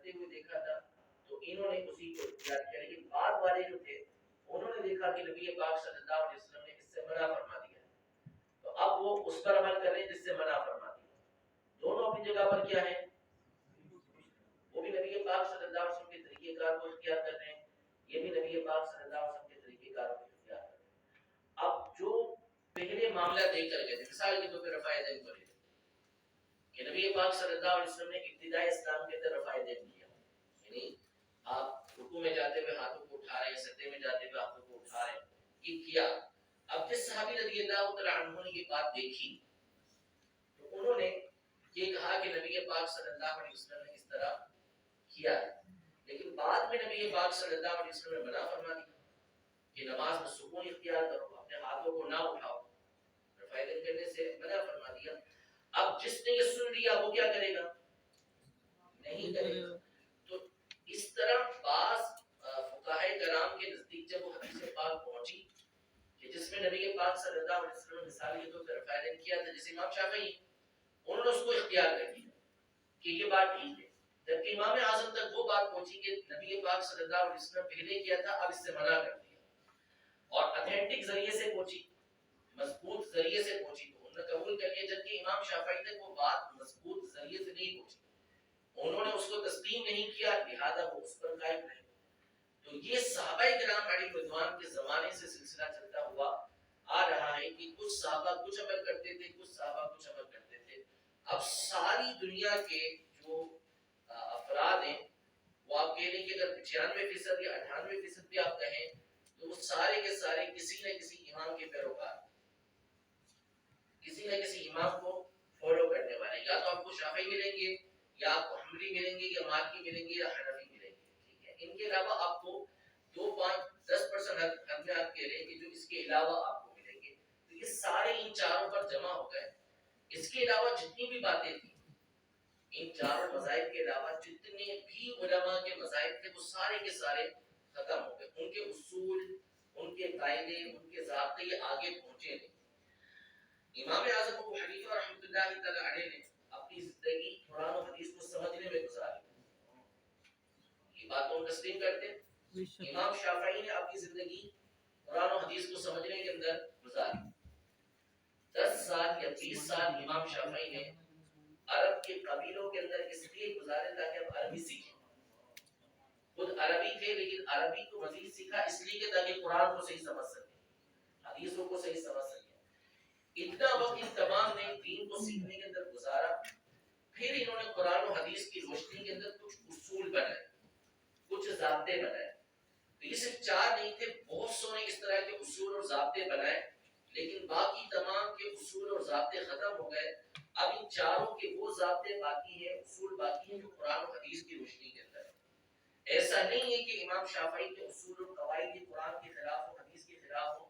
کرتے ہوئے دیکھا تھا تو انہوں نے اسی کو اختیار کیا، لیکن بعد والے جو تھے انہوں نے دیکھا کہ نبی پاک صلی اللہ علیہ وسلم نے اس سے منع فرما دیا، تو اب وہ اس پر عمل کر رہے ہیں جس سے منع فرما دیا۔ دونوں اپنی جگہ پر کیا ہے، وہ بھی نبی پاک صلی اللہ علیہ وسلم کے طریقہ کار کو اختیار کر رہے ہیں، یہ بھی نبی پاک صلی اللہ علیہ وسلم کے طریقہ کار کو اختیار کر رہے ہیں۔ اب جو پہلے معاملہ دیکھ کر گئے تھے، مثال کے طور پہ رفع یدین کو لے کہ نبی پاک صلی اللہ علیہ وسلم نے ابتدائی اسلام کے اندر رفع یدین کیا، یعنی آپ رکوع میں جاتے ہوئے ہاتھوں کو اٹھا رہے ہیں، سجدے میں جاتے ہوئے ہاتھوں کو اٹھا رہے ہیں، یہ کیا۔ اب جس صحابی رضی اللہ تعالی عنہ نے یہ بات دیکھی تو انہوں نے یہ کہا کہ نبی پاک صلی اللہ علیہ وسلم نے اس طرح کیا ہے، لیکن بعد میں نبی پاک صلی اللہ علیہ وسلم نے منع فرما دیا کہ نماز میں سکون اختیار کرو، اپنے ہاتھوں کو نہ اٹھاؤ، رفع یدین کرنے سے منع فرما دیا۔ اب جس نے یہ سن لیا وہ کیا کرے گا، نہیں کرے گا۔ تو اس طرح بعض فقہائے کرام کے نزدیک جب وہ حدیث پاک پہنچی کہ جس میں نبی پاک صلی اللہ علیہ وسلم نے مثال کے طور پر رفع یدین کیا تھا، جیسے امام شافعی انہوں نے اس کو اختیار کر لیا کہ یہ بات ٹھیک ہے، جبکہ امام اعظم تک وہ بات پہنچی کہ نبی پاک صلی اللہ علیہ وسلم پہلے کیا تھا، اب اس سے منع کر دیا، اور اتھینٹک ذریعے سے پہنچی، مضبوط ذریعے سے پہنچی تو انہوں نے قبول کر لیا، جبکہ امام شافعی تک وہ بات مضبوط ذریعے سے نہیں پہنچی، انہوں نے اس کو تسلیم نہیں کیا، لہذا وہ اس پر قائم رہے۔ تو یہ صحابہ کرام علیہ رضوان کے زمانے سے سلسلہ چلتا ہوا آ رہا ہے کہ کچھ صحابہ کچھ عمل کرتے تھے، کچھ صحابہ کچھ عمل کرتے تھے۔ اب ساری دنیا کے جو افراد ہیں وہ آپ کہہ لیں کہ اگر 96% یا 98% بھی آپ کہیں تو وہ سارے کے سارے کسی نہ کسی امام کے پیروکار، کسی نہ کسی امام کو فالو کرنے والے، یا تو آپ کو شافعی ملیں گے، یا آپ کو حنبلی ملیں گے، یا مالکی ملیں گے، یا حنفی ملیں گے، ٹھیک ہے۔ ان کے علاوہ آپ کو 2-5-10% ہم نے آپ کہہ رہے ہیں کہ جو اس کے علاوہ آپ کو ملیں گے، تو یہ سارے ان چاروں پر جمع ہو گئے۔ اس کے علاوہ جتنی بھی باتیں تھیں، ان چاروں مذاہب کے علاوہ جتنے بھی علماء کے مذاہب تھے وہ سارے کے سارے ختم ہو گئے، ان کے اصول، ان کے قاعدے، ان کے ضابطے یہ آگے پہنچے نہیں۔ امام اعظم ابو حنیفہ رحمۃ اللہ تعالی علیہ نے اپنی زندگی قرآن و حدیث کو سمجھنے میں گزاری، یہ بات تو ہم تسلیم کرتے ہیں۔ امام شافعی نے اپنی زندگی قرآن و حدیث کو سمجھنے کے اندر گزاری، 10 سال یا 20 سال امام شافعی نے عرب کے قبیلوں کے اندر اس لیے گزارے تاکہ ہم عربی سیکھیں۔ خود عربی تھے لیکن عربی کو مزید سیکھا اس لیے کہ تاکہ قرآن کو صحیح سمجھ سکیں، حدیثوں کو صحیح سمجھ سکیں۔ اتنا وقت ان تمام نے دین کو سیکھنے کے اندر گزارا، پھر انہوں نے قرآن و حدیث کی روشنی کے اندر کچھ اصول بنائے، کچھ ضابطے بنائے۔ تو یہ صرف 4 نہیں تھے، بہت سونے اس طرح کے اصول اور ضابطے بنائے، لیکن باقی تمام کے اصول اور ضابطے ختم ہو گئے۔ اب ان چاروں کے وہ ضابطے باقی ہیں، اصول باقی ہیں جو قرآن و حدیث کی روشنی کے اندر ہے۔ ایسا نہیں ہے کہ امام شافعی کے اصول اور قواعد یہ قرآن کے خلاف ہو، حدیث کے خلاف ہو،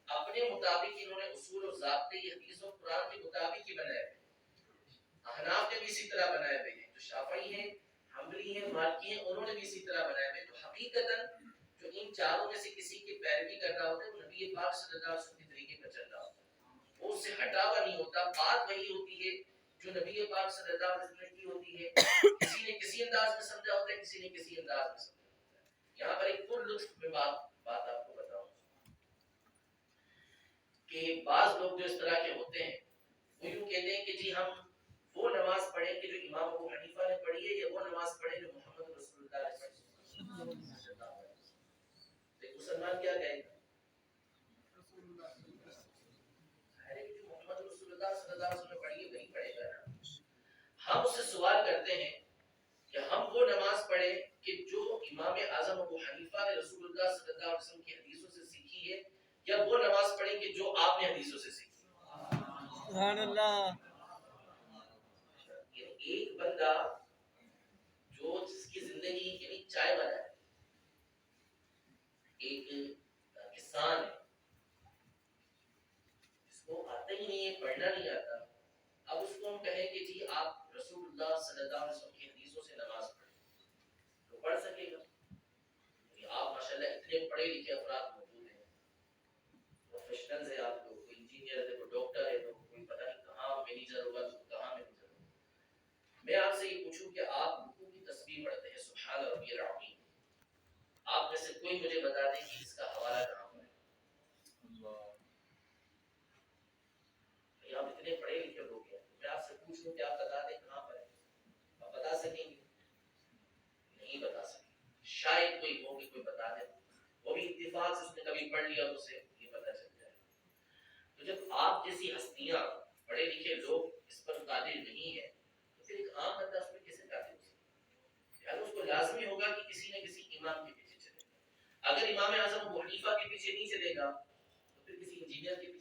اپنے مطابق انہوں نے اصول اور ضابطے یہ حدیث اور قرآن کے مطابق ہی بنائے ہوئے۔ احناف نے بھی اسی طرح بنائے ہوئے ہیں، جو شافعی ہیں، حنبلی ہیں، مالکی ہیں، انہوں نے بھی اسی طرح بنائے ہوئے ہیں۔ تو حقیقتاً جو ان چاروں میں سے کسی کی پیروی کر رہا ہوتا ہے وہ نبی پاک صلی اللہ علیہ وسلم کے طریقے پر چل رہا ہوتا ہے، وہ اس سے ہٹا ہوا نہیں ہوتا۔ بات وہی ہوتی ہے جو نبی پاک صلی اللہ علیہ وسلم کی ہوتی ہے، کسی نے کسی انداز میں سمجھا ہوتا ہے، کسی نے کسی انداز میں سمجھا ہوتا ہے۔ یہاں پر ایک پر لطف میں بات آپ کو بتاؤں کہ بعض لوگ جو اس طرح کے ہوتے ہیں وہ یوں کہتے ہیں کہ جی ہم وہ نماز پڑھیں کہ جو امام ابو حنیفہ نے پڑھی ہے، یا وہ نماز پڑھیں جو محمد رسول اللہ نے پڑھی ہے۔ ایک مسلمان کیا کہے گا، محمد رسول اللہ صلی اللہ علیہ وسلم نے پڑھی ہے وہی پڑھے گا نا۔ ہم اس سے سوال کرتے ہیں کہ ہم وہ نماز پڑھیں کہ جو امام اعظم ابو حنیفہ نے رسول اللہ صلی اللہ علیہ وسلم کی حدیثوں سے سیکھی ہے، یا وہ نماز پڑھیں کہ جو آپ نے حدیثوں سے سیکھی۔ سبحان اللہ۔ ایک بندہ جو جس کی زندگی یعنی چائے والا ہے، ایک کسان ہے، جس کو آتا ہی نہیں ہے، پڑھنا نہیں آتا، اب اس کو ہم کہیں کہ جی آپ رسول اللہ صلی اللہ علیہ وسلم کی حدیثوں سے نماز پڑھیں، تو پڑھ سکے گا؟ آپ ماشاءاللہ اتنے پڑھے لکھے افراد موجود ہیں، پروفیشنلز ہیں، آپ لوگ، کوئی انجینئر ہے، کوئی ڈاکٹر ہے، تو کوئی پتہ نہیں کہاں مینیجر ہوگا، تو کہاں مینیجر ہوگا۔ میں آپ سے یہ پوچھوں کہ آپ رکوع کی تسبیح پڑھتے ہیں کوئی مجھے بتا دیں کہ اس کا حوالہ کہاں پر ہے. آپ اتنے پڑھے لکھے لوگ ہیں, میں آپ سے پوچھوں کہ آپ بتا دیں کہاں پر ہے, آپ بتا سکیں گے؟ نہیں بتا سکیں. شاید کوئی ہو کہ کوئی بتا دے, وہ بھی اتفاق سے اس نے کبھی پڑھ لیا تو اسے یہ پتہ چل جائے. تو جب آپ جیسی ہستیاں پڑھے لکھے لوگ اس پر قادر نہیں ہیں تو پھر ایک عام بندہ اس پر کیسے قادر ہو سکتا ہے؟ یعنی اس کو لازمی ہوگا کہ کسی نہ کسی امام کے پیچھے چلے. اگر امام اعظم ابو حنیفہ کے پیچھے نہیں چلے گا تو پھر کسی انجینئر کے